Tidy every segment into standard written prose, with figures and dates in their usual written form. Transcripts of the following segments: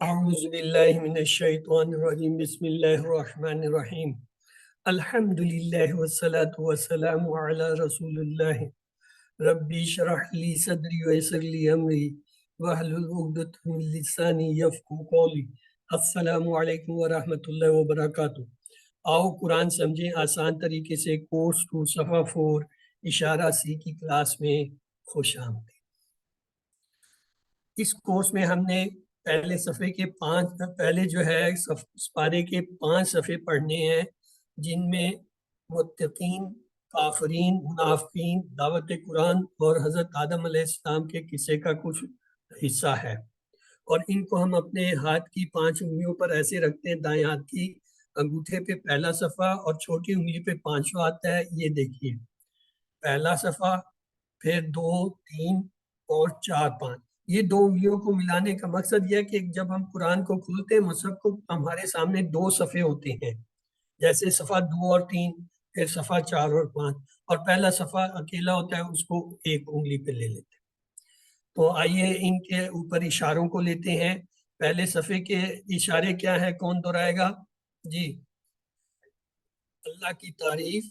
اعوذ باللہ من الشیطان الرجیم بسم اللہ الرحمن الرحیم الحمد للہ والصلاة والسلام علی رسول اللہ ربی اشرح لی صدری ویسر لی امری واحلل عقدۃ من لسانی یفقہوا قولی۔ السلام علیکم ورحمۃ اللہ وبرکاتہ۔ آؤ قرآن سمجھیں آسان طریقے سے کورس 2 صفحہ 4 اشارہ سی کی کلاس میں خوش آمدید۔ اس کورس میں ہم نے پہلے صفحے کے پارے کے 5 صفحے پڑھنے ہیں، جن میں متقین، کافرین، منافقین، دعوت قرآن اور حضرت آدم علیہ السلام کے قصے کا کچھ حصہ ہے، اور ان کو ہم اپنے ہاتھ کی 5 انگلیوں پر ایسے رکھتے ہیں۔ دائیں ہاتھ کی انگوٹھے پہ پہلا صفحہ اور چھوٹی انگلی پہ 5واں آتا ہے، یہ دیکھیے پہلا صفحہ، پھر 2، 3 اور 4، 5۔ یہ 2 انگلیوں کو ملانے کا مقصد یہ ہے کہ جب ہم قرآن کو کھولتے ہیں مصحف کو، ہمارے سامنے 2 صفحے ہوتے ہیں، جیسے صفحہ 2 اور 3، پھر صفحہ 4 اور 5، اور پہلا صفحہ اکیلا ہوتا ہے، اس کو ایک انگلی پہ لے لیتے ہیں۔ تو آئیے ان کے اوپر اشاروں کو لیتے ہیں۔ پہلے صفحے کے اشارے کیا ہے، کون دہرائے گا؟ جی، اللہ کی تعریف،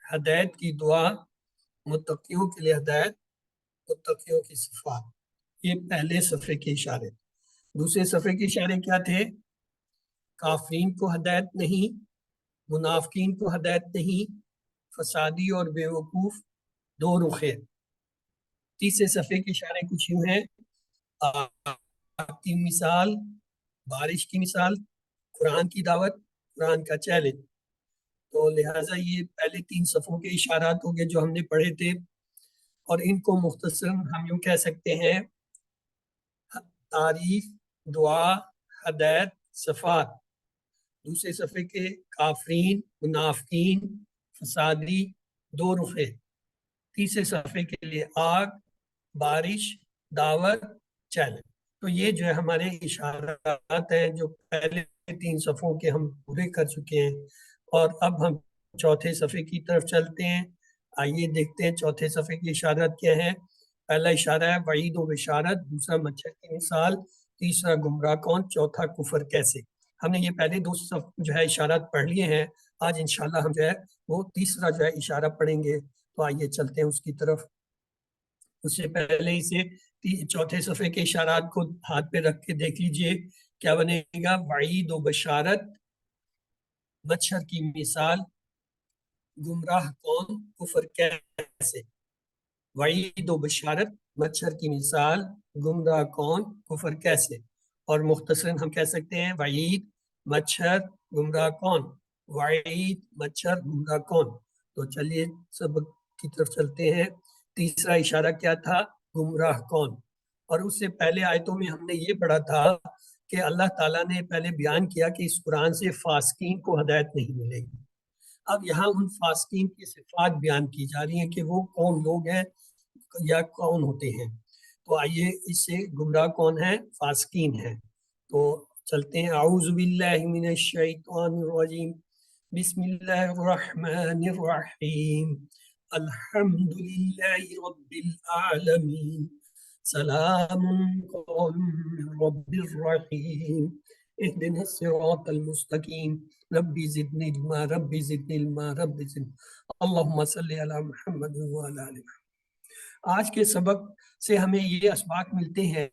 ہدایت کی دعا، متقیوں کے لیے ہدایت، متقیوں کی صفات، یہ پہلے صفحے کے اشارے۔ دوسرے صفحے کے اشارے کیا تھے؟ کافرین کو ہدایت نہیں، منافقین کو ہدایت نہیں، فسادی اور بے وقوف، 2 رخے۔ تیسرے صفحے کے اشارے کچھ یوں ہیں: آگ کی مثال، بارش کی مثال، قرآن کی دعوت، قرآن کا چیلنج۔ تو لہٰذا یہ پہلے 3 صفحوں کے اشارات ہو گئے جو ہم نے پڑھے تھے، اور ان کو مختصراً ہم یوں کہہ سکتے ہیں: تعریف، دعا، ہدایت، صفات۔ دوسرے صفحے کے کافرین، منافقین، فسادی، 2 رخے۔ تیسرے صفحے کے لیے آگ، بارش، دعوت، چیلنج۔ تو یہ جو ہے ہمارے اشارات ہیں جو پہلے 3 صفحوں کے ہم پورے کر چکے ہیں، اور اب ہم چوتھے صفحے کی طرف چلتے ہیں۔ آئیے دیکھتے ہیں چوتھے صفحے کی اشارات کیا ہیں۔ پہلا اشارہ ہے وعید و بشارت، دوسرا مچھر کی مثال، تیسرا گمراہ کون، چوتھا کفر کیسے۔ ہم نے یہ پہلے 2 جو ہے اشارات پڑھ لیے ہیں، آج انشاءاللہ ہم جو ہے وہ تیسرا جو ہے اشارہ پڑھیں گے۔ تو آئیے چلتے ہیں اس کی طرف۔ اس سے پہلے اسے چوتھے صفحے کے اشارات کو ہاتھ پہ رکھ کے دیکھ لیجئے کیا بنے گا۔ وعید و بشارت، مچھر کی مثال، گمراہ کون، کفر کیسے۔ وعید و بشارت، مچھر کی مثال، گمراہ کون، کفر کیسے۔ اور مختصراً ہم کہہ سکتے ہیں وعید، مچھر، گمراہ کون، وعید، مچھر، گمراہ کون۔ تو چلیے سبق کی طرف چلتے ہیں۔ تیسرا اشارہ کیا تھا؟ گمراہ کون۔ اور اس سے پہلے آیتوں میں ہم نے یہ پڑھا تھا کہ اللہ تعالیٰ نے پہلے بیان کیا کہ اس قرآن سے فاسقین کو ہدایت نہیں ملے گی۔ اب یہاں ان فاسقین کی صفات بیان کی جا رہی ہیں کہ وہ کون لوگ ہیں یا کون ہوتے ہیں۔ تو آئیے اس سے گمراہ کون ہے، فاسقین ہیں۔ تو چلتے ہیں۔ اعوذ باللہ من الشیطان الرجیم بسم اللہ الرحمن الرحیم الحمدللہ رب العالمین سلام قول من رب الرحیم اهدنا الصراط المستقیم ربی زدنی علما ربی زدنی علما ربی زدنی اللہم صلی علی محمد وعلی آل محمد۔ آج کے سبق سے ہمیں یہ اسباق ملتے ہیں،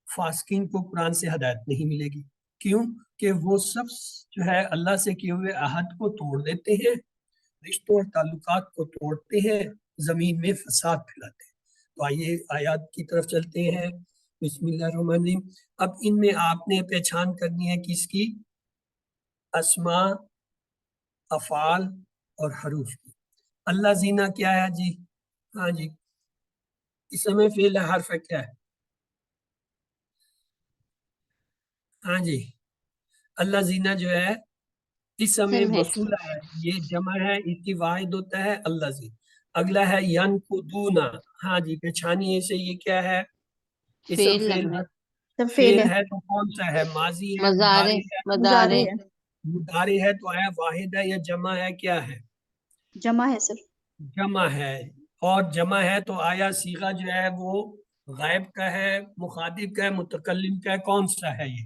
فاسقین کو قرآن سے ہدایت نہیں ملے گی۔ کیوں؟ کہ وہ سب جو ہے اللہ سے کیے ہوئے عہد کو توڑ دیتے ہیں، رشتوں اور تعلقات کو توڑتے ہیں، زمین میں فساد پھیلاتے ہیں۔ تو آئیے آیات کی طرف چلتے ہیں۔ بسم اللہ الرحمن الرحیم۔ اب ان میں آپ نے پہچان کرنی ہے کس کی؟ اسماء، افعال اور حروف کی۔ اللہ زینہ کیا ہے جی؟ ہاں جی، اس میں فعل حرف کیا ہے؟ ہاں جی، اللہ زینہ جو ہے اسم موصول ہے، یہ جمع ہے، اس کی واحد ہوتا ہے اللہ زین۔ اگلا ہے ینقضون، ہاں جی پہچانیے اسے، یہ کیا ہے؟ اسم فعل ہے تو کون سا ہے؟ ماضی ہے، مضارع ہے، مضارع ہے تو آیا واحد ہے یا جمع ہے؟ کیا ہے؟ جمع ہے سر، جمع ہے۔ اور جمع ہے تو آیا صیغہ جو ہے وہ غائب کا ہے، مخاطب کا ہے، متکلم کا ہے، کون سا ہے یہ؟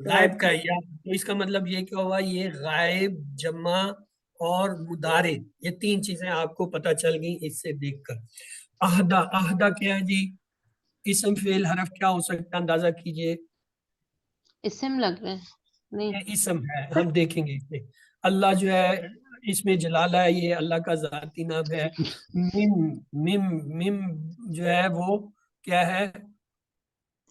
غائب کا ہے یا تو اس کا مطلب یہ کیا ہوا یہ غائب جمع اور مضارع یہ تین چیزیں آپ کو پتہ چل گئی اس سے دیکھ کر عہدہ عہدہ کیا ہے جی اسم فعل حرف کیا ہو سکتا ہے اندازہ کیجئے اسم لگ رہا ہے نہیں یہ اسم ہے ہم دیکھیں گے اسے اللہ جو ہے اس میں جلالہ ہے یہ اللہ کا ذاتی نام ہے مم مم مم جو ہے وہ کیا ہے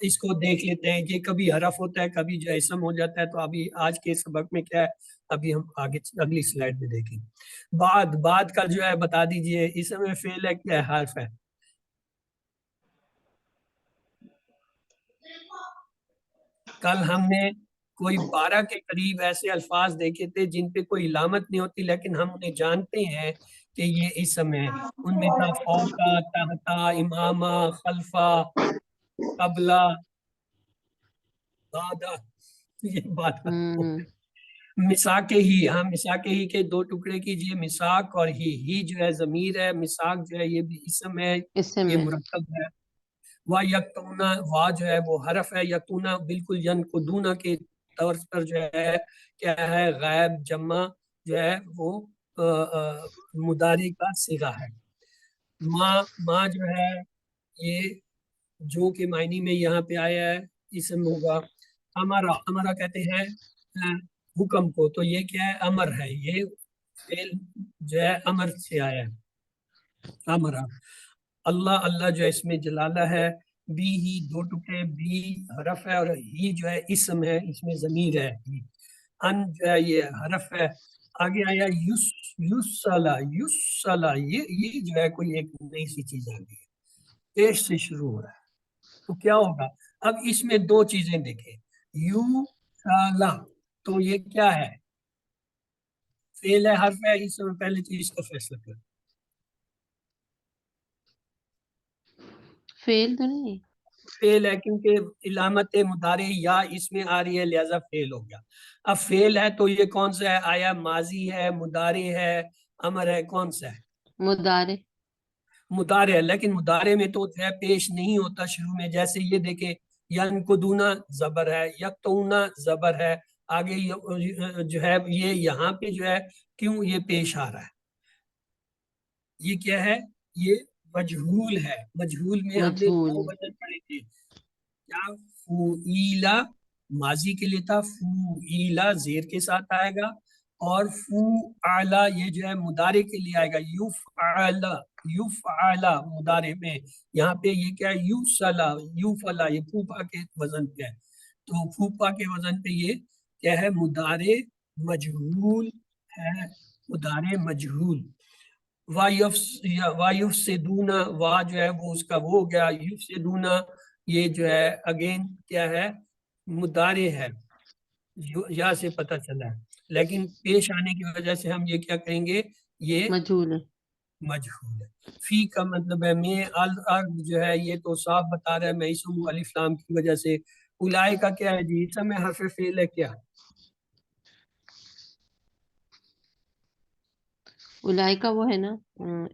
اس کو دیکھ لیتے ہیں یہ کبھی حرف ہوتا ہے کبھی جو ہے اسم ہو جاتا ہے تو ابھی آج کے سبق میں کیا ہے ابھی ہم آگے اگلی سلائیڈ میں دیکھیں بعد کا جو ہے بتا دیجئے اسم میں فعل ہے کیا ہے حرف ہے کل ہم نے کوئی 12 کے قریب ایسے الفاظ دیکھے تھے جن پہ کوئی علامت نہیں ہوتی لیکن ہم انہیں جانتے ہیں کہ یہ اسم ہے ان میں تھا فوقا تحتا امامہ خلفا قبلہ بعدہ یہ بات مساک ہی ہاں مساک ہی کے دو ٹکڑے کیجئے مساک اور ہی جو ہے ضمیر ہے مساک جو ہے یہ بھی اسم ہے اسم یہ ہے مرکب ہے وا یکتونا وا جو ہے وہ حرف ہے یکتونا بالکل ینقدونا کے طور پر جو ہے کیا ہے غائب جمع جو ہے وہ مضارع کا صیغہ ہے ما جو ہے یہ جو کہ معنی میں یہاں پہ آیا ہے اسم ہوگا ہمارا کہتے ہیں حکم کو تو یہ کیا ہے امر ہے یہ فعل جو ہے امر سے آیا ہے امرا اللہ اللہ جو ہے اس میں جلالہ ہے بی ہی دو ٹکڑے بی حرف ہے اور ہی جو ہے اسم ہے اس میں ضمیر ہے ان جو ہے یہ حرف ہے آگے آیا یوسلا یہ جو ہے کوئی ایک نئی سی چیز آ گئی ہے پیش سے شروع ہو رہا ہے تو کیا ہوگا اب اس میں دو چیزیں دیکھیں یو سالہ تو یہ کیا ہے فعل ہے حرف ہے اس میں پہلے چیز کا فیصلہ کر فعل تو نہیں فعل ہے کیونکہ علامت مضارع یا اس میں آ رہی ہے لہذا فعل ہو گیا اب فعل ہے تو یہ کون سا ہے آیا ماضی ہے مضارع ہے امر ہے کون سا ہے مضارع مضارع ہے لیکن مضارع میں تو ہے پیش نہیں ہوتا شروع میں جیسے یہ دیکھیں ینقدونا زبر ہے یکتونا زبر ہے آگے جو ہے یہ یہاں پہ جو ہے کیوں یہ پیش آ رہا ہے یہ کیا ہے یہ مجہول ہے مجہول میں ہم نے مجہول دو وزن پڑھے تھے کیا فوئیلا ماضی کے لیے تھا فوئیلا زیر کے ساتھ آئے گا اور فوعلا یہ جو ہے مضارع کے لیے آئے گا یفعلا مضارع میں یہاں پہ یہ کیا ہے یوصلا یوفلا یہ پھوپا کے وزن پہ ہے تو پھوپا کے وزن پہ یہ کیا ہے مضارع مجہول ہے مضارع مجہول وایفسدونا وا جو ہے وہ اس کا وہ ہو گیا یفسدونا یہ جو ہے اگین کیا ہے مضارع ہے یا سے پتہ چلا ہے لیکن پیش آنے کی وجہ سے ہم یہ کیا کہیں گے یہ مجہول ہے مجہول ہے فی کا مطلب ہے میں الارض جو ہے یہ تو صاف بتا رہا ہے میں اسم الف لام کی وجہ سے اولائے کا کیا ہے جی اسم میں حرف فعل ہے کیا اولائے کا وہ ہے نا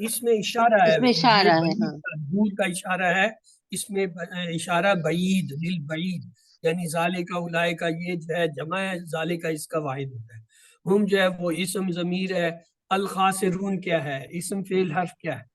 اس میں اشارہ ہے اس میں اشارہ یہ ہے بعید ہاں کا دور کا اشارہ ہے اس میں اشارہ بعید للبعید یعنی ذالک اولئک کا یہ جو ہے جمع ہے ذالک اس کا واحد ہوتا ہے ہم جو ہے وہ اسم ضمیر ہے الخاسرون کیا ہے اسم فعل حرف کیا ہے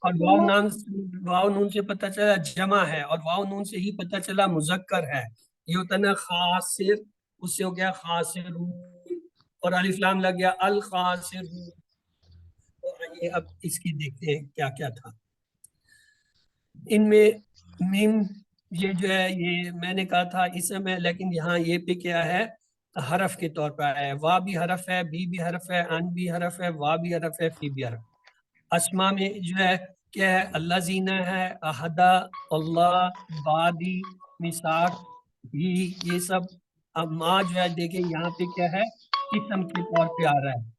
اور واو نون سے پتہ چلا جمع ہے اور واو نون سے ہی پتہ چلا مذکر ہے یہ ہوتا نا خاسر اس سے ہو گیا خاسرون اور الف لام لگ گیا الخاسرون تو آئیے اب اس کی دیکھتے ہیں کیا کیا تھا ان میں میم یہ جو ہے یہ میں نے کہا تھا اسم ہے لیکن یہاں یہ پہ کیا ہے حرف کے طور پر آیا ہے وا بھی حرف ہے بی بھی حرف ہے ان بھی حرف ہے وا بھی حرف ہے فی بھی حرف اسما میں جو ہے کیا ہے اللہ زینہ ہے احدا اللہ بادی مساق بھی یہ سب اب ماں جو ہے دیکھیں یہاں پہ کیا ہے اسم کے طور پہ آ رہا ہے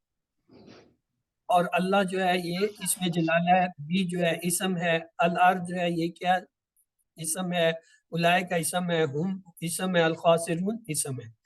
اور اللہ جو ہے یہ اس میں جلالہ ہے بھی جو ہے اسم ہے الارض جو ہے یہ کیا اسم ہے اولائے کا اسم ہے ہم اسم ہے الخاسرون اسم ہے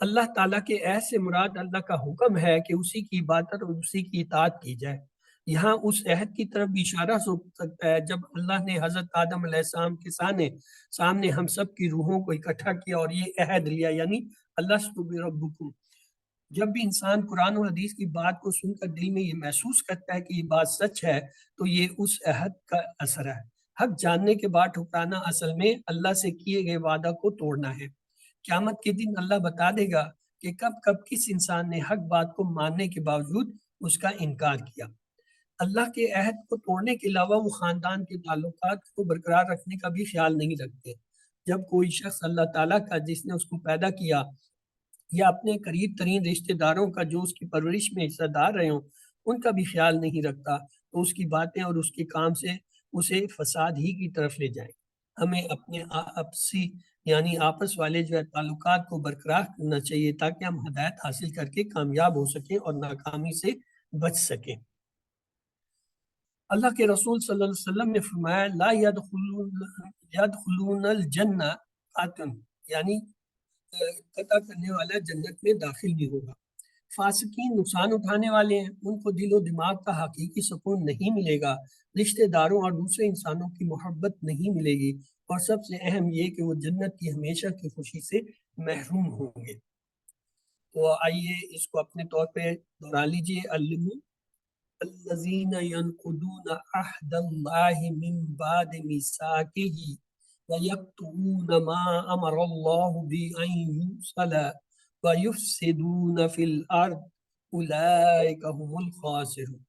اللہ تعالیٰ کے عہد سے مراد اللہ کا حکم ہے کہ اسی کی عبادت اور اسی کی اطاعت کی جائے۔ یہاں اس عہد کی طرف بھی اشارہ ہو سکتا ہے جب اللہ نے حضرت آدم علیہ السلام کے سامنے ہم سب کی روحوں کو اکٹھا کیا اور یہ عہد لیا، یعنی الستُ بربکم۔ جب بھی انسان قرآن اور حدیث کی بات کو سن کر دل میں یہ محسوس کرتا ہے کہ یہ بات سچ ہے تو یہ اس عہد کا اثر ہے۔ حق جاننے کے بعد ٹھکرانا اصل میں اللہ سے کیے گئے وعدہ کو توڑنا ہے۔ قیامت کے دن اللہ بتا دے گا کہ کب کب کس انسان نے حق بات کو ماننے کے باوجود اس کا انکار کیا۔ اللہ کے عہد کو توڑنے کے علاوہ وہ خاندان کے تعلقات کو برقرار رکھنے کا بھی خیال نہیں رکھتے۔ جب کوئی شخص اللہ تعالیٰ کا جس نے اس کو پیدا کیا یا اپنے قریب ترین رشتہ داروں کا جو اس کی پرورش میں حصہ دار رہے ہوں ان کا بھی خیال نہیں رکھتا تو اس کی باتیں اور اس کے کام سے اسے فساد ہی کی طرف لے جائیں۔ ہمیں اپنے آپسی یعنی آپس والے جو ہے تعلقات کو برقرار کرنا چاہیے تاکہ ہم ہدایت حاصل کر کے کامیاب ہو سکیں اور ناکامی سے بچ سکیں۔ اللہ کے رسول صلی اللہ علیہ وسلم نے فرمایا لا يدخلون الجنہ قاتن، یعنی قطع کرنے والا جنت میں داخل نہیں ہوگا۔ فاسقین نقصان اٹھانے والے ہیں، ان کو دل و دماغ کا حقیقی سکون نہیں ملے گا، رشتہ داروں اور دوسرے انسانوں کی محبت نہیں ملے گی، اور سب سے اہم یہ کہ وہ جنت کی ہمیشہ کی خوشی سے محروم ہوں گے۔ تو آئیے اس کو اپنے طور پہ دہرا لیجیے۔ الذین ینقضون عہد اللہ من بعد میثاقہ وَيَقْطُعُونَ مَا أَمَرَ اللَّهُ بِأَن يُوصَلَ وَيُفْسِدُونَ فِي الْأَرْضِ أُولَئِكَ هُمُ الْخَاسِرُونَ۔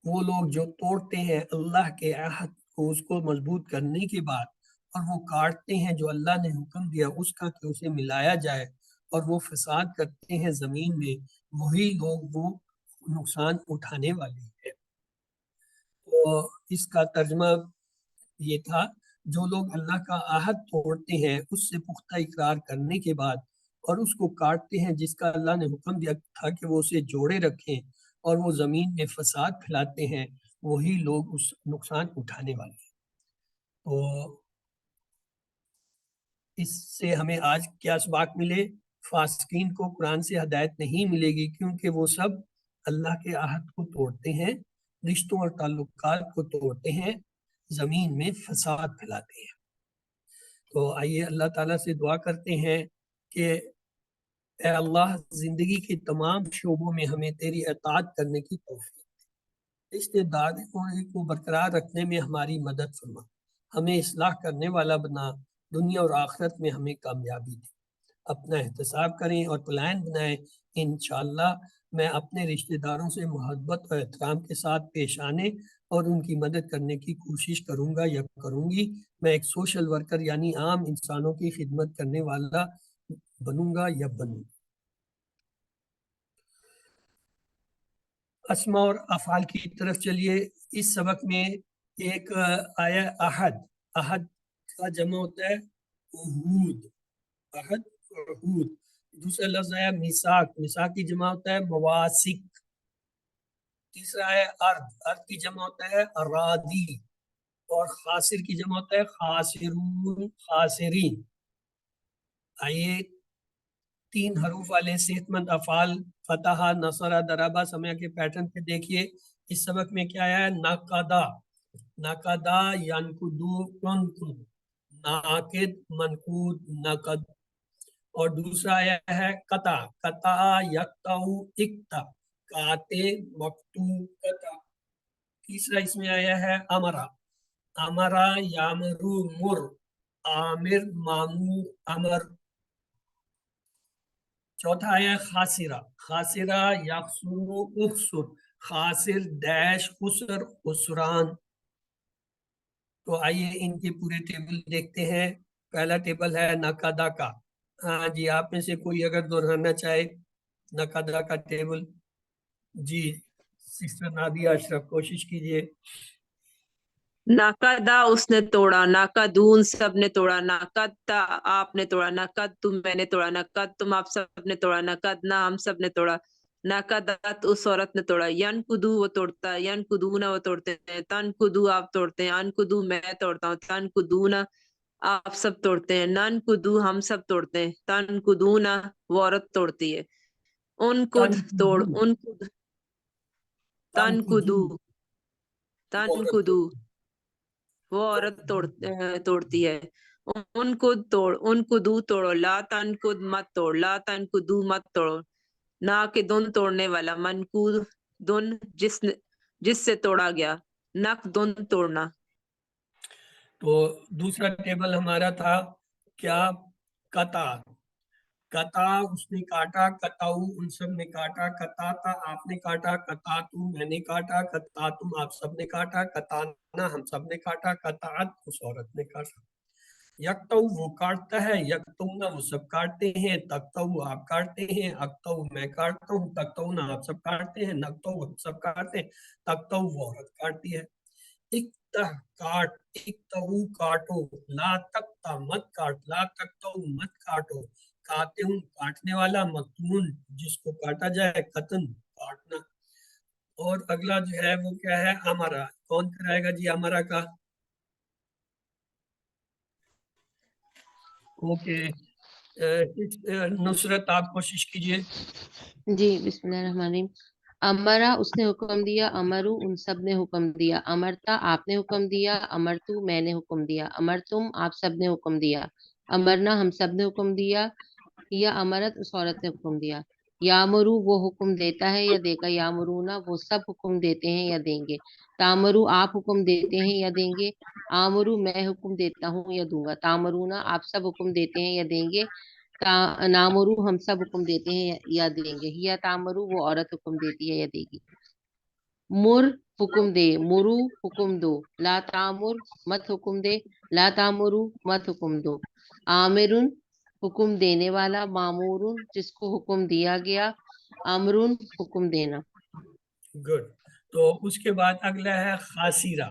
وہ لوگ جو توڑتے ہیں اللہ کے عہد کو، اس کو مضبوط کرنے کے بعد، اور وہ کاٹتے ہیں جو اللہ نے حکم دیا اس کا کہ اسے ملایا جائے، اور وہ فساد کرتے ہیں زمین میں، وہی لوگ وہ نقصان اٹھانے والے ہیں۔ تو اس کا ترجمہ یہ تھا جو لوگ اللہ کا عہد توڑتے ہیں اس سے پختہ اقرار کرنے کے بعد اور اس کو کاٹتے ہیں جس کا اللہ نے حکم دیا تھا کہ وہ اسے جوڑے رکھیں، اور وہ زمین میں فساد پھیلاتے ہیں، وہی لوگ اس نقصان اٹھانے والے ہیں۔ تو اس سے ہمیں آج کیا سبق ملے؟ فاسقین کو قرآن سے ہدایت نہیں ملے گی کیونکہ وہ سب اللہ کے عہد کو توڑتے ہیں، رشتوں اور تعلقات کو توڑتے ہیں، زمین میں فساد پھیلاتے ہیں۔ تو آئیے اللہ تعالیٰ سے دعا کرتے ہیں کہ اے اللہ زندگی کے تمام شعبوں میں ہمیں تیری اطاعت کرنے کی توفیق دے، رشتے داروں کو برقرار رکھنے میں ہماری مدد فرما، ہمیں اصلاح کرنے والا بنا، دنیا اور آخرت میں ہمیں کامیابی دے۔ اپنا احتساب کریں اور پلان بنائیں۔ انشاءاللہ میں اپنے رشتہ داروں سے محبت اور احترام کے ساتھ پیش آنے اور ان کی مدد کرنے کی کوشش کروں گا یا کروں گی۔ میں ایک سوشل ورکر یعنی عام انسانوں کی خدمت کرنے والا بنوں گا یا بنوں۔ اسماء اور افعال کی طرف چلیے۔ اس سبق میں ایک آیا عہد، عہد کا جمع ہوتا ہے عہود، عہد اور عہود۔ دوسرا لفظ آیا میثاق، میثاق کی جمع ہوتا ہے مواثق۔ تیسرا ہے ارض، ارض کی جمع ہوتا ہے اراضی، اور خاسر کی جمع ہوتا ہے خاسرون، خاسرین۔ آئیے 3 حروف والے صحت مند افعال فتح، نصرہ، ضربہ سمع کے پیٹرن پہ دیکھیے۔ اس سبق میں کیا ہے؟ نقدہ، نقدہ ینقدو، انقد، ناقد، منقود، نقد۔ اور دوسرا آیا ہے قطع، قطع یقطع، اقطع، کاتے، مقطوع، قطع۔ تیسرا اس میں آیا ہے امرا، امرا یامرو، مر، آمر، مامور، امر۔ چوتھا آیا خاسرہ، خاسرہ یخسر، اخسر، خاسر ڈیش خسر، خسران۔ تو آئیے ان کے پورے ٹیبل دیکھتے ہیں۔ پہلا ٹیبل ہے نقدہ کا۔ ہاں جی، آپ میں سے کوئی اگر دہرانا چاہے نقدہ کا ٹیبل، جی سسٹر نادیہ اشرف کوشش کیجئے۔ ناقدہ اس نے توڑا، ناقدون سب نے توڑا، ناقدتا آپ نے توڑا، ناقد تم میں نے توڑا، ناقد تم آپ سب نے توڑا، ناقدنا ہم سب نے توڑا، ناقدت اس عورت نے توڑا، ینقدو وہ توڑتا ہے، ینقدون وہ توڑتے ہیں، تنقدو آپ توڑتے ہیں، انقدو میں توڑتا ہوں، تنقدون آپ سب توڑتے ہیں. نن کدو ہم سب توڑتے ہیں. تن کدونا وہ عورت توڑتی ہے. ان کد توڑ تنقدو ان کد تن تنقدو کدو وہ تن عورت کدو وہ عورت توڑتی توڑتی ہے. ان کد توڑ ان کدو توڑو. لا تن کد مت توڑ. لا تن کدو مت توڑو. نا کے دن توڑنے والا. منکود دن جس سے توڑا گیا. نک دن توڑنا. تو دوسرا ٹیبل ہمارا تھا کیا؟ قطع. قطع اس نے کاٹا. قطعو ان سب نے کاٹا. قطعتا آپ نے کاٹا. قطعتو میں نے کاٹا. قطعتم آپ سب نے کاٹا. قطعنا ہم سب نے کاٹا. قطعت اس عورت نے کاٹا. یکتو وہ کاٹتا ہے. یکتونا وہ سب کاٹتے ہیں. تکتو آپ کاٹتے ہیں. اکتو میں کاٹتا ہوں. تکتونا آپ سب کاٹتے ہیں. نکتو ہم سب کاٹتے ہیں. تکتو وہ عورت کاٹتی ہے. اکتہ کاٹ. اکتہو کاٹو. لا تکتا مت کاٹ. لا تکتو مت کاٹو. کاتن کاٹنے والا. مقتون جس کو کاٹا جائے. قتن کاٹنا. اور اگلا جو ہے وہ کیا ہے؟ ہمارا. کون کرائے گا جی ہمارا کا؟ اوکے نصرت آپ کوشش کیجئے. جی بسم اللہ الرحمن الرحیم. امرا اس نے حکم دیا. امرو ان سب نے حکم دیا. امرتا آپ نے حکم دیا. امرتو میں نے حکم دیا. امرتم آپ سب نے حکم دیا. امرنا ہم سب نے حکم دیا. یا امرت اس عورت نے حکم دیا. یامرو وہ حکم دیتا ہے یا دے گا. یامرونا وہ سب حکم دیتے ہیں یا دیں گے. تامرو آپ حکم دیتے ہیں یا دیں گے. آمرو میں حکم دیتا ہوں یا دوں گا. تامرونا آپ سب حکم دیتے ہیں یا دیں گے. نامرو ہم سب حکم دیتے ہیں یا دیں گے. یا تامرو وہ عورت حکم دیتی ہے یا دے گی. مر حکم دے. مرو حکم دو. لا تامر مت حکم دے. لا تامرو مت حکم دو. آمرن حکم دینے والا. معمورن جس کو حکم دیا گیا. امرن حکم دینا. گڈ. تو اس کے بعد اگلا ہے خاسرہ.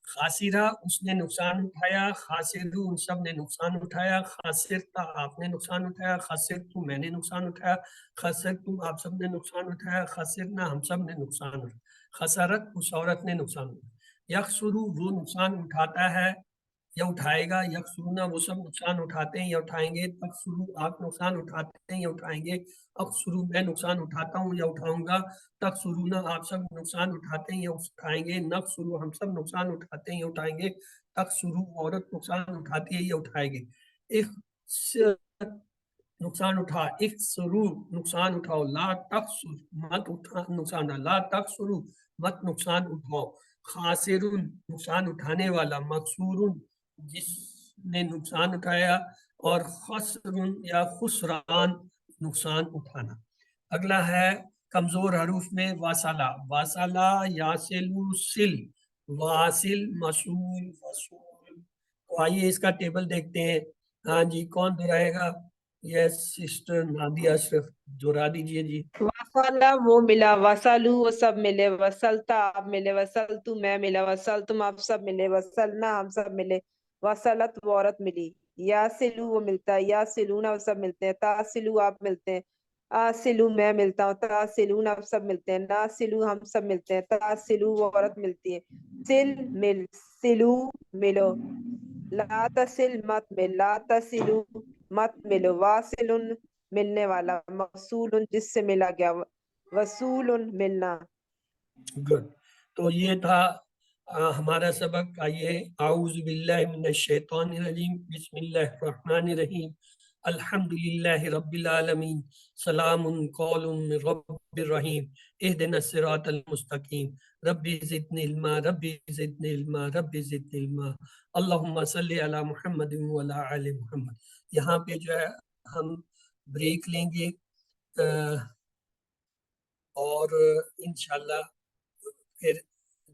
خاسرہ اس نے نقصان اٹھایا. خاسرو ان سب نے نقصان اٹھایا. خاسرتا آپ نے نقصان اٹھایا. خسرتم میں نے نقصان اٹھایا. خسرتم آپ سب نے نقصان اٹھایا. خسرنا ہم سب نے نقصان اٹھایا. خسرت اس عورت نے نقصان اٹھایا. یکسرو وہ نقصان اٹھاتا ہے یا اٹھائے گا. یکسرونا وہ سب نقصان اٹھاتے ہیں یا اٹھائیں گے. تکسرو آپ نقصان اٹھاتے ہیں یا اٹھائیں گے. اکسرو میں نقصان اٹھاتا ہوں یا اٹھاؤں گا. تکسرونا آپ سب نقصان اٹھاتے ہیں یا اٹھائیں گے. نقصرو ہم سب نقصان اٹھاتے ہیں یا اٹھائیں گے. تکسرو عورت نقصان اٹھاتی ہے یا اٹھائے گی. نقصان اٹھا. اکسرو نقصان اٹھاؤ. لا تکسر مت اٹھا نقصان. لا تکسرو مت نقصان اٹھاؤ. خاسرون نقصان اٹھانے والا. مکسورون جس نے نقصان اٹھایا. اور خسرون یا خسران نقصان اٹھانا. اگلا ہے کمزور حروف میں واصلہ. واصلہ یاسلو سل. واصل مسول وصول. تو آئیے اس کا ٹیبل دیکھتے ہیں. ہاں جی کون دہرائے گا؟ یس سسٹر نادیہ اشرف دہرا دیجیے جی. وصلہ وہ ملا. وصلو وہ سب ملے. وصلتا آپ ملے. وصلتو میں ملا. وصلتم آپ سب ملے. وصلنا ہم سب ملے. وصلت وہ عورت ملی. یاسلو وہ ملتا ہے. یاسلونا وہ سب ملتے ہیں. تاسلو آپ ملتے ہیں. آسلو میں ملتا ہوں. تاسلون آپ سب ملتے ہیں. ناسلو ہم سب ملتے ہیں. تاسلو وہ عورت ملتی ہے. سل مل. سلو ملو. لا تسل مت مل. لا تسلو مت ملو. واصل ملنے والا. موصول جس سے ملا گیا. وصول ملنا. گڈ. تو یہ تھا ہمارا سبق. آئیے اعوذ باللہ من الشیطان الرجیم. بسم اللہ الرحمن الرحیم. الحمد للہ رب العالمین. سلام قول من رب الرحیم. اہدنا الصراط المستقیم. رب زدنی علما. رب زدنی علما. رب زدنی علما. اللہم صلی علی محمد وعلی آل محمد. یہاں پہ جو ہے ہم بریک لیں گے اور انشاءاللہ پھر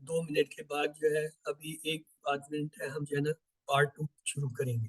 2 منٹ کے بعد جو ہے ابھی 1 منٹ ہے ہم جو ہے نا پارٹ 2 شروع کریں گے.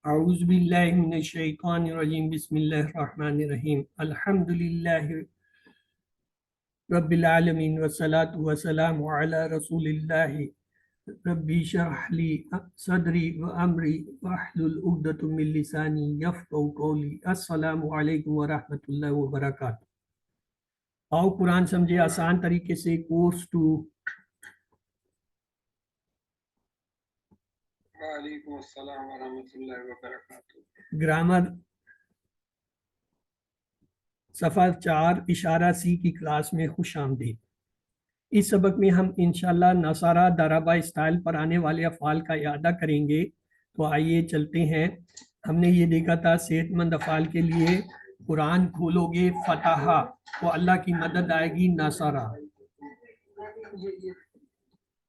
اعوذ باللہ من الشیطان الرجیم بسم اللہ الرحمن الرحیم الحمدللہ رب العالمین والصلاة والسلام علی رسول اللہ ربی شرح لی صدری و امری واحلل عقدۃ من لسانی یفقہوا قولی السلام علیکم ورحمۃ اللہ وبرکاتہ۔ آؤ قرآن سمجھے آسان طریقے سے کورس 2۔ وعلیکم السلام ورحمۃ اللہ وبرکاتہ۔ گرامر صفحہ 4 اشارہ سی کی کلاس میں خوش آمدید۔ اس سبق میں ہم انشاءاللہ نصارہ ضربہ اسٹائل پر آنے والے افعال کا اعادہ کریں گے۔ تو آئیے چلتے ہیں۔ ہم نے یہ دیکھا تھا صحت مند افعال کے لیے قرآن کھولو گے فتح تو اللہ کی مدد آئے گی نصارہ۔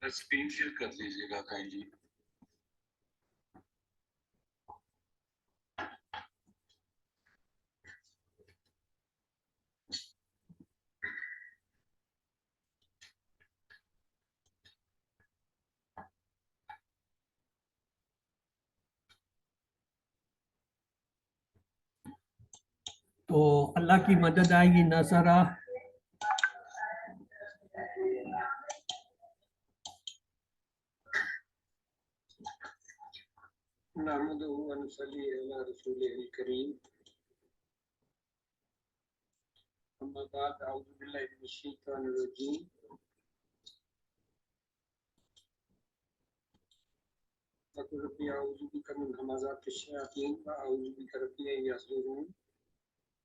اسکرین شیئر کر لیجیے گا کہیں جی۔ تو اللہ کی مدد آئے گی نصارہ۔ نحمدہ و نصلی علی رسولہ الکریم، اما بعد اعوذ باللہ من الشیطان الرجیم۔ وقل ربی اعوذ بک من همزات الشیاطین واعوذ بک ربی ان یحضرون۔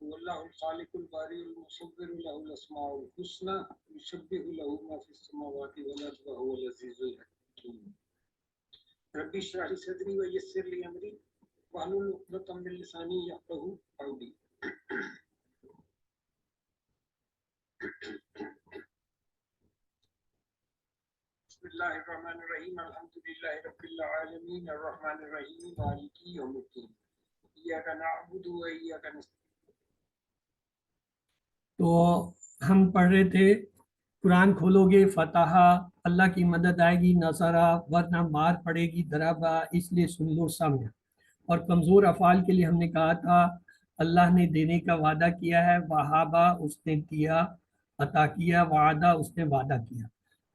واللہ الخالق الباری المصور له الاسماء الحسنى یسبح له ما فی السماوات والارض وهو العزیز الحکیم۔ ربی اشرح لی صدری ویسر لی امری واحلل عقدۃ من لسانی یفقہوا قولی۔ بسم اللہ الرحمن الرحیم الحمدللہ رب العالمین الرحمن الرحیم مالک یوم الدین ایاک نعبد و ایاک نستعین۔ تو ہم پڑھ رہے تھے قرآن کھولو گے فتح اللہ کی مدد آئے گی نصارہ ورنہ مار پڑے گی ضربہ، اس لیے سن لو سمجھ۔ اور کمزور افعال کے لیے ہم نے کہا تھا اللہ نے دینے کا وعدہ کیا ہے، وہابہ اس نے دیا، عطا کیا، وعدہ اس نے وعدہ کیا،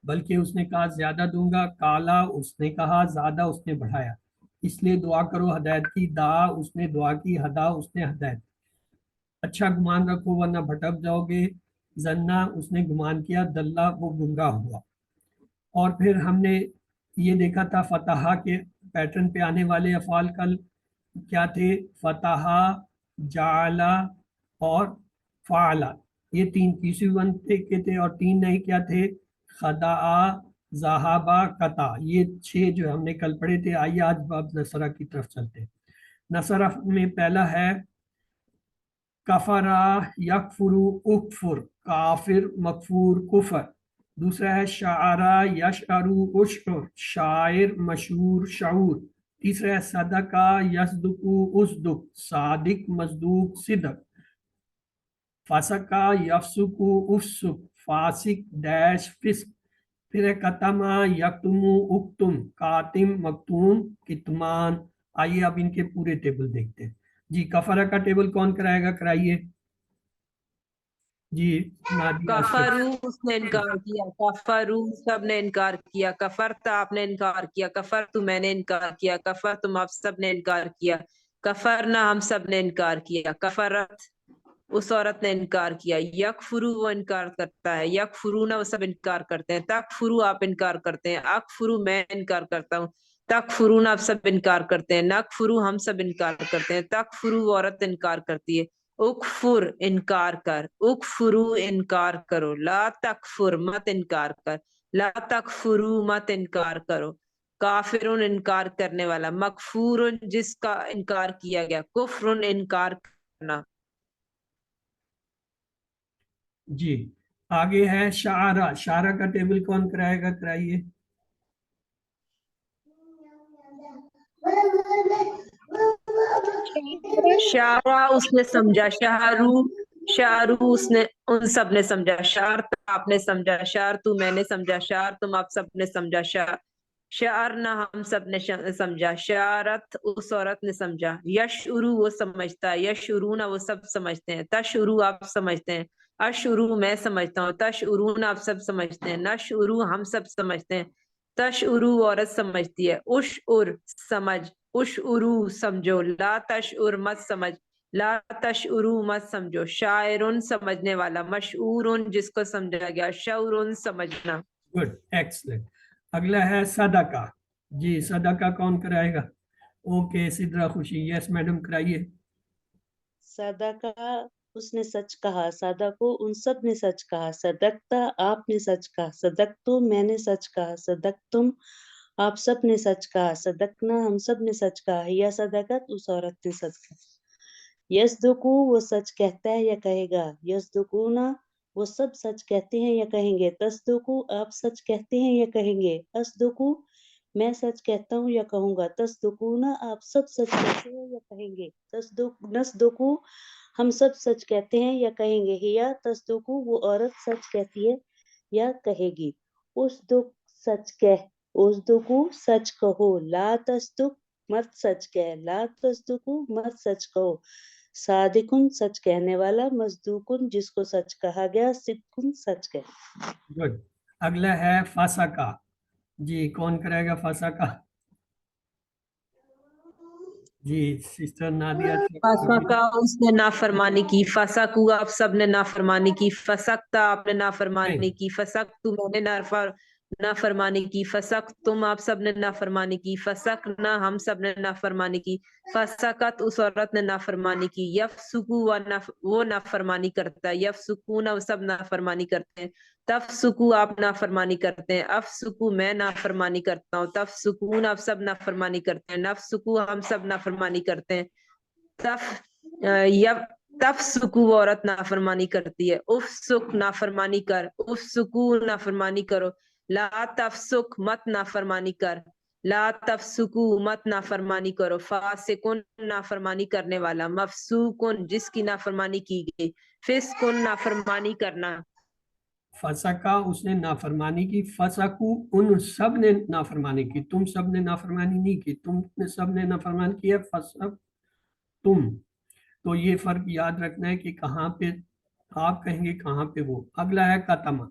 بلکہ اس نے کہا زیادہ دوں گا، کالا اس نے کہا، زیادہ اس نے بڑھایا، اس لیے دعا کرو ہدایت کی، دعا اس نے دعا کی، ہدا اس نے ہدایت۔ اچھا گمان رکھو ورنہ بھٹک جاؤ گے، زنا اس نے گمان کیا، دلہ وہ گمراہ ہوا۔ اور پھر ہم نے یہ دیکھا تھا فتح کے پیٹرن پہ آنے والے افعال کل کیا تھے، فتح، جعل اور فعل، یہ تیسری ون کے تھے، اور 3 نہیں کیا تھے، خدع، ذہابہ، قطع، یہ 6 جو ہم نے کل پڑھے تھے۔ آئیے آج باب نصرہ کی طرف چلتے ہیں۔ نصرہ میں پہلا ہے کفرا یکفرو اکفر، کافر مکفور کفر۔ دوسرا ہے شعرا یشعرو اشعر، شاعر مشہور شعور۔ تیسرا ہے صدقہ یصدقو اصدق، صادق مصدوق صدق۔ فسقہ یفسقو افسق، فاسق ڈیش فسق۔ پھر ہے کتمہ یکتمو اکتم، کاتم مکتوم کتمان۔ آئیے اب ان کے پورے ٹیبل دیکھتے ہیں۔ جی کفرہ کا ٹیبل کون کرائے گا؟ کرائیے جی نادیہ اشرف۔ کفرو اس نے انکار کیا، کفرو سب نے انکار کیا، کفرت آپ نے انکار کیا، کفرت میں نے انکار کیا، کفر تم آپ سب نے انکار کیا، کفرنا ہم سب نے انکار کیا، کفرت اس عورت نے انکار کیا، یکفرو وہ انکار کرتا ہے، یکفرونا وہ سب انکار کرتے ہیں، تکفرو آپ انکار کرتے ہیں، اکفرو میں انکار کرتا ہوں، تکفرون آپ سب انکار کرتے ہیں، نکفرو ہم سب انکار کرتے ہیں، تکفرو وہ عورت انکار کرتی ہے، اکفر انکار کر، اکفرو انکار کرو، لا تکفر مت انکار کر، لا تکفرو مت انکار کرو، کافرون انکار کرنے والا، مکفورن جس کا انکار کیا گیا، کفرن انکار کرنا۔ جی آگے ہے شعرا، شعرا کا ٹیبل کون کرائے گا؟ کرائیے۔ شارا اس نے سمجھا، شہرو شارو اس نے ان سب نے سمجھا، شار آپ نے سمجھا، شار تو میں نے سمجھا، شار تم آپ سب نے سمجھا، شار شعرنا ہم سب نے سمجھا، شعرت اس عورت نے سمجھا، یشعرو وہ سمجھتا ہے، یشعرون وہ سب سمجھتے ہیں، تشعرو آپ سمجھتے ہیں، اشعرو میں سمجھتا ہوں، تشعرون آپ سب سمجھتے ہیں، نشعرو ہم سب سمجھتے ہیں، تشعرو عورت سمجھتی ہے، اشعر سمجھ، اشعرو سمجھو، لا تشعر مت سمجھ، لا تشعرو مت سمجھو، شاعرن سمجھنے والا، مشعورن جس کو سمجھا گیا، شعورن سمجھنا۔ Good, excellent. اگلا ہے صدقہ. جی صدقہ کون کرائے گا؟ اوکے سدرا خوشی. یس میڈم کرائیے. صدقہ اس نے سچ کہا، صدقو ان سب نے سچ کہا، صدقتا آپ نے سچ کہا، صدقتو میں نے سچ کہا، صدقتم آپ سب نے سچ کہا، صدقنا ہم سب نے سچ کہا، یا صدقت اس عورت نے سچ کہا۔ یصدقو وہ سچ کہتا ہے یا کہے گا، یصدقونا وہ سب سچ کہتے ہیں یا کہیں گے، تصدقو آپ سچ کہتے ہیں یا کہیں گے، اصدقو میں سچ کہتا ہوں یا کہوں گا، تصدقونا آپ سب سچ کہتے ہیں یا کہیں گے، نصدقو ہم سب سچ کہتے ہیں یا کہیں گے، یا تصدقو وہ عورت سچ کہتی ہے یا کہے گی، اصدق سچ کہہ، اصدقو سچ کہو، لا تصدق مت سچ کہہ، لا تصدقو مت سچ کہو، صادقن سچ کہنے والا، مصدوقن جس کو سچ کہا گیا، صدقن سچ کہہ۔ گڈ. اگلا ہے فسقہ. جی کون کرائے گا فسقہ؟ جی سسٹر نادیہ. فسقہ اس نے نافرمانی کی، فسقو آپ سب نے نافرمانی کی، فسقتا آپ نے نافرمانی کی، فسقتو میں نے نافرمانی کی، فسقتم آپ سب نے نافرمانی کی، فسقنا ہم سب نے نافرمانی کی، فسقت اس عورت نے نافرمانی کی، یفسقو وہ نافرمانی کرتا ہے، یفسقون وہ سب نافرمانی کرتے ہیں، تفسقو آپ نافرمانی کرتے ہیں، افسقو میں نافرمانی کرتا ہوں، تفسقون آپ سب نافرمانی کرتے ہیں، نفسقو ہم سب نافرمانی کرتے ہیں، تفسقو وہ عورت نافرمانی کرتی ہے، افسق نافرمانی کر، افسقو نافرمانی کرو، لا تفسق مت نافرمانی کر، لا تفسقو مت نافرمانی کرو، فاسقن نافرمانی کرنے والا، مفسوقن جس کی نافرمانی کی گئی، فسقن نافرمانی کرنا۔ فسقہ اس نے نافرمانی کی، فسقو ان سب نے نافرمانی کی، تم سب نے نافرمانی نہیں کی، تم نے سب نے نافرمانی کی ہے، فسق تم. تو یہ فرق یاد رکھنا ہے کہ کہاں پہ آپ کہیں گے کہاں پہ وہ. اگلا ہے قتمہ.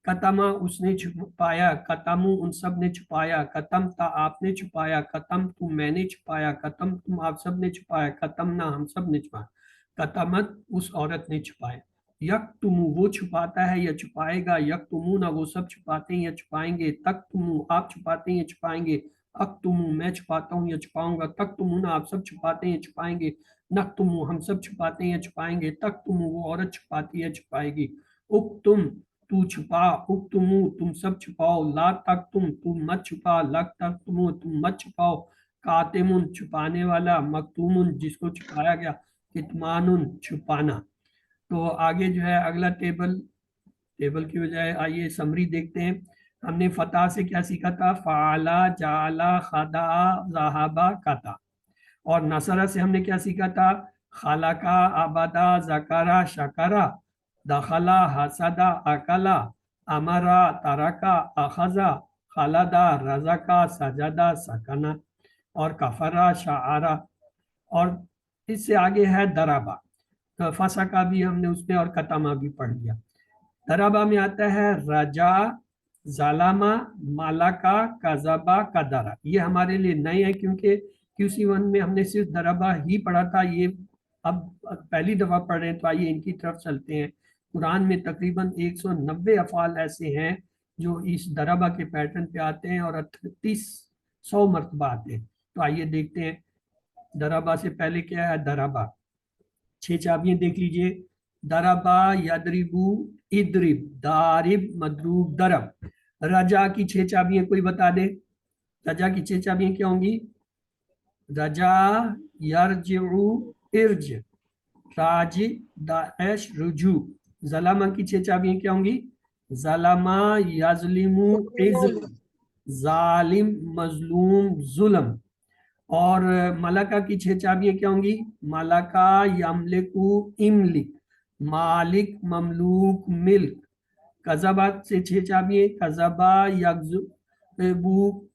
قتمہ اس نے چھپایا، قتمو ان سب نے چھپایا، قتم تا آپ نے چھپایا، قتم تم میں نے چھپایا، قتم تم آپ سب نے چھپایا، قتمنا ہم سب نے چھپایا، قتمت اس عورت نے چھپایا، یکتمو وہ چھپاتا ہے یا چھپائے گا، یکتمونا وہ سب چھپاتے ہیں یا چھپائیں گے، تکتمو آپ چھپاتے ہیں یا چھپائیں گے، اکتمو میں چھپاتا ہوں یا چھپاؤں گا، تکتمونا آپ سب چھپاتے ہیں یا چھپائیں گے، نکتمو ہم سب چھپاتے ہیں یا چھپائیں گے، تکتمو وہ عورت چھپاتی ہے چھپائے گی، اکتم تو چھپا، اکتمو تم سب چھپاؤ، لا تکتم تم مت چھپا، لک تکتمو تم مت چھپاؤ، کاتمن چھپانے والا، مکتومن جس کو چھپایا گیا، کتمانن چھپانا. تو آگے جو ہے اگلا ٹیبل کی بجائے آئیے سمری دیکھتے ہیں. ہم نے فتح سے کیا سیکھا تھا؟ فعلا، جعلا، خدا، ذہبا، کتا. اور نصرہ سے ہم نے کیا سیکھا تھا؟ خلقا، عبدا، ذکرا، شکرا، دخلا، حسدا، اکلا، امرا، ترکا، اخذا، خلدا، رزقا، سجدہ، سکنا، اور کفرا، شعرا. اور اس سے آگے ہے دربا. تو فسقہ بھی ہم نے اس میں اور قتمہ بھی پڑھ لیا. دربا میں آتا ہے رجا، ظلمہ، مالکا، کذبا، قدرا. یہ ہمارے لیے نئے ہیں کیونکہ QC1 میں ہم نے صرف دربا ہی پڑھا تھا، یہ اب پہلی دفعہ پڑھ رہے ہیں. تو آئیے ان کی طرف چلتے ہیں. قرآن میں تقریباً 190 افعال ایسے ہیں جو اس دربا کے پیٹرن پہ آتے ہیں اور 3800 مرتبہ آتے ہیں. تو آئیے دیکھتے ہیں. دربا سے پہلے کیا ہے؟ دربا 6 چابیاں دیکھ لیجئے. دربا، یدربو، ادرب، دارب، مدروب، درب. رجا کی 6 چابیاں کوئی بتا دے. رجا کی 6 چابیاں کیا ہوں گی؟ رجا، یرجعو، ارج، راجع، داعش، رجوع. ظلمہ کی 6 چابیاں کیا ہوں گی؟ ظلمہ، یظلمو، عزم، ظالم، مظلوم، ظلم. اور ملکہ کی 6 چابیاں کیا ہوں گی؟ ملکہ، یملکو، املک، مالک، مملوک، ملک. قذبات سے 6 چابیاں، قذبہ، یکذبو،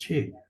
6,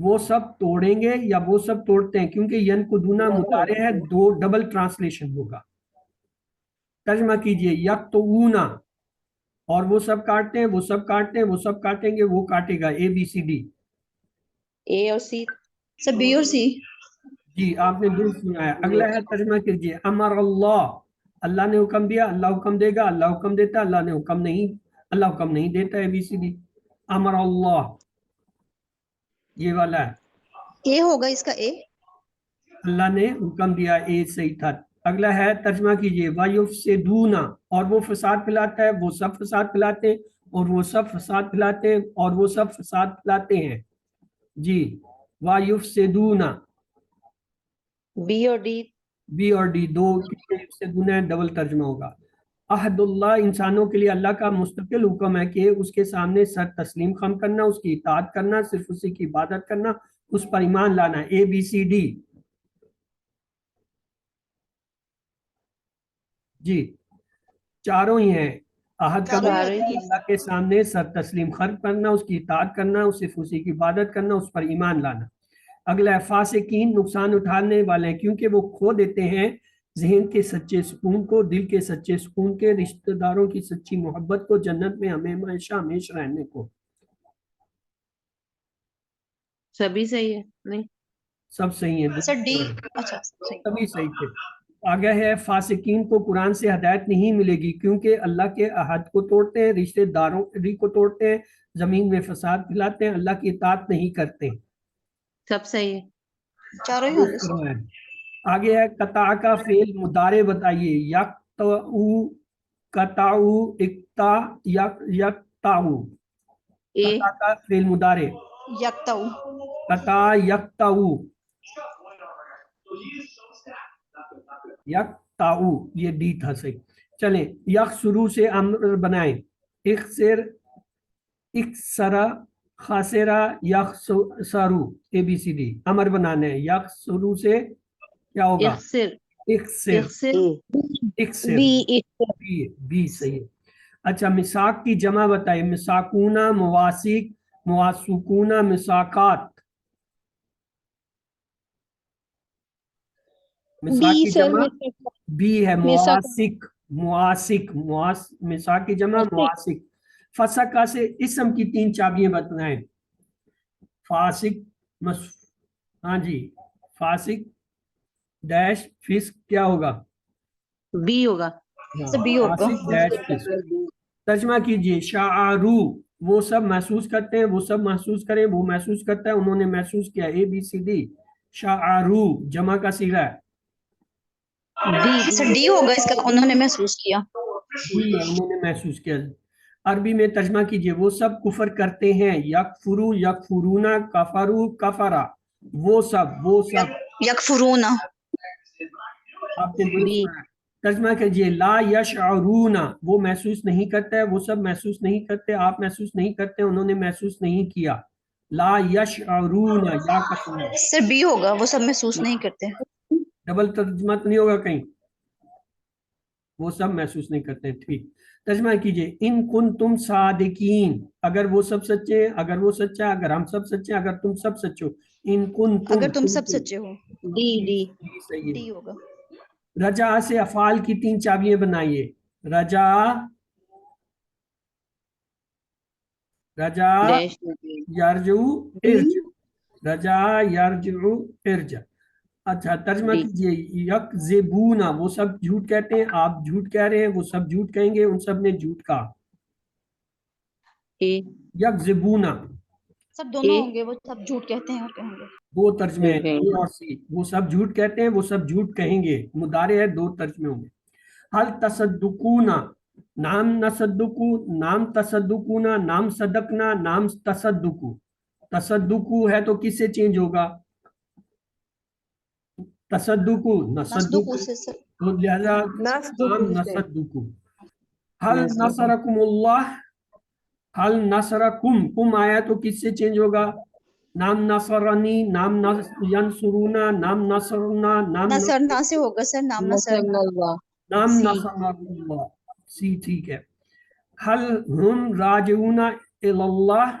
وہ سب توڑیں گے یا وہ سب توڑتے ہیں، کیونکہ ینقدونا مضارع ہے، دو ڈبل ٹرانسلیشن ہوگا. ترجمہ کیجئے یقطعونا، اور وہ سب کاٹتے ہیں، وہ سب کاٹتے ہیں، وہ سب کاٹیں گے، وہ کاٹے گا. اے بی سی ڈی. اے اور سی. سر بی اور سی. جی آپ نے درست سنا ہے. اگلا ہے ترجمہ کیجئے امر اللہ، اللہ نے حکم دیا، اللہ حکم دے گا، اللہ حکم دیتا، اللہ نے حکم نہیں، اللہ حکم نہیں دیتا. اے بی سی ڈی. امر اللہ یہ والا ہے، اے ہوگا اس کا اے. اللہ نے حکم دیا. اے صحیح تھا. اگلا ہے ترجمہ کیجئے وَيُفْسِدُونَ، اور وہ فساد پھیلاتا ہے، وہ سب فساد پھیلاتے ہیں، اور وہ سب فساد پھیلاتے ہیں، اور وہ سب فساد پھیلاتے ہیں. جی وَيُفْسِدُونَ، بی اور ڈی. بی اور ڈی دو یفسدون ہے، ڈبل ترجمہ ہوگا. عہد اللہ، انسانوں کے لیے اللہ کا مستقل حکم ہے کہ اس کے سامنے سر تسلیم خم کرنا، اس کی اطاعت کرنا، صرف اسی کی عبادت کرنا، اس پر ایمان لانا. اے بی سی ڈی. جی چاروں ہی ہیں. عہد کا چاروں ہی مطلب ہوتے ہیں. اللہ کے سامنے سر تسلیم خم کرنا، اس کی اطاعت کرنا، صرف اسی کی عبادت کرنا، اس پر ایمان لانا. اگلا ہے فاسقین، نقصان اٹھانے والے ہیں، کیونکہ وہ کھو دیتے ہیں ذہن کے سچے سکون کو، دل کے سچے سکون کے، رشتہ داروں کی سچی محبت کو، جنت میں ہمیشہ ہمیشہ رہنے کو. سبھی صحیح ہے نہیں؟ سب صحیح ہے، سر ڈی. اچھا صحیح. سبھی صحیح تھے. آگے ہے فاسقین کو قرآن سے ہدایت نہیں ملے گی، کیونکہ اللہ کے عہد کو توڑتے ہیں، رشتہ داروں کو توڑتے ہیں، زمین میں فساد پھیلاتے ہیں، اللہ کی اطاعت نہیں کرتے. سب صحیح ہے. چاروں ہی ہوں گے سر. آگے ہے قطع کا فعل مضارع بتائیے. یقطعو، قطعو، اقطع، یقطعو. اے. قطع کا فعل مضارع یکتاؤ. قطع یقطعو، یقطعو یہ ڈی تھا صحیح. چلیں یخسرو سے امر بنائیں. اخسر، اکسرا، خاسرا، یخسرو. اے بی سی ڈی. امر بنانا ہے. یخسرو سے کیا ہوگا؟ اخسر. اکسر، اخسر. اکسر، بی. بی صحیح ہے. اچھا مساق کی جمع بتائیے. مساکونہ، مواسق، مواسقونہ، مساقات. مساق کی جمع بی ہے. مواسق، مواسق، مساق کی جمع مواسق. فسقہ سے اسم کی 3 چابیاں بتائیں. فاسق، ہاں جی فاسق ڈیش فسق کیا ہوگا؟ بی ہوگا. سر بی ہوگا. فاسق ڈیش فسق. ترجمہ کیجئے شعارو، وہ سب محسوس کرتے ہیں، وہ سب محسوس کریں، وہ محسوس کرتا ہے، انہوں نے محسوس کیا. اے بی سی ڈی. شعارو جمع کا صیغہ ہے. سر ڈی ہوگا اس کا، انہوں نے محسوس کیا. ڈی ہے، انہوں نے محسوس کیا. عربی میں ترجمہ کیجئے وہ سب کفر کرتے ہیں. یکفرو، یکفرونا، کفرو، کفرا. وہ سب یکفرون. آپ نے درست سنا ہے. ترجمہ کیجئے لا یشعرون، وہ محسوس نہیں کرتا ہے، وہ سب محسوس نہیں کرتے، آپ محسوس نہیں کرتے، انہوں نے محسوس نہیں کیا. لا یشعرون یا کا سنا سر بی ہوگا، وہ سب محسوس نہیں کرتے. ڈبل ترجمہ تو نہیں ہوگا کہیں؟ وہ سب محسوس نہیں کرتے. ٹھیک. ترجمہ کیجئے ان کنتم صادقین، اگر وہ سب سچے ہیں، اگر وہ سچا ہے، اگر ہم سب سچے ہیں، اگر تم سب سچے ہو. ان کنتم، اگر تم سب سچے ہو. ڈی. صحیح ہے. ڈی ہوگا. رجا سے افعال کی 3 چابیاں بنائیے. رجا، رجا، ڈیش. یرجو، ارج. رجا، یرجو، ارج. اچھا ترجمہ جی. کیجئے یکذبون، وہ سب جھوٹ کہتے ہیں، آپ جھوٹ کہہ رہے ہیں، وہ سب جھوٹ کہیں گے، ان سب نے جھوٹ کہا. اے. یکذبون سب دونوں اے. ہوں گے، وہ سب جھوٹ کہتے ہیں اور کہیں گے. 2 ترجمے ہیں، جھوٹ کہیں اے اور سی. وہ سب جھوٹ کہتے ہیں، وہ سب جھوٹ کہیں گے. مضارع ہے، 2 ترجمے ہوں گے. حل تصدقون، نام نصدقو، نام تصدقون، نام صدقنا، نام تصدقو. تصدقو ہے تو کس سے چینج ہوگا؟ تصدقو، نصدقو نصدقو، سے سر. تو لہذا نام نصدقو. حل نصرکم اللہ، حل نصرکم، کم آیا تو کس سے چینج ہوگا؟ نام نصرنی، نام ینصرونا، نام نصرنا، نام نصرنا سے ہوگا سر. نام نصرنا. اللہ. نام سی. نصرنا اللہ. سی ٹھیک ہے. حل ہم راجعون اللہ،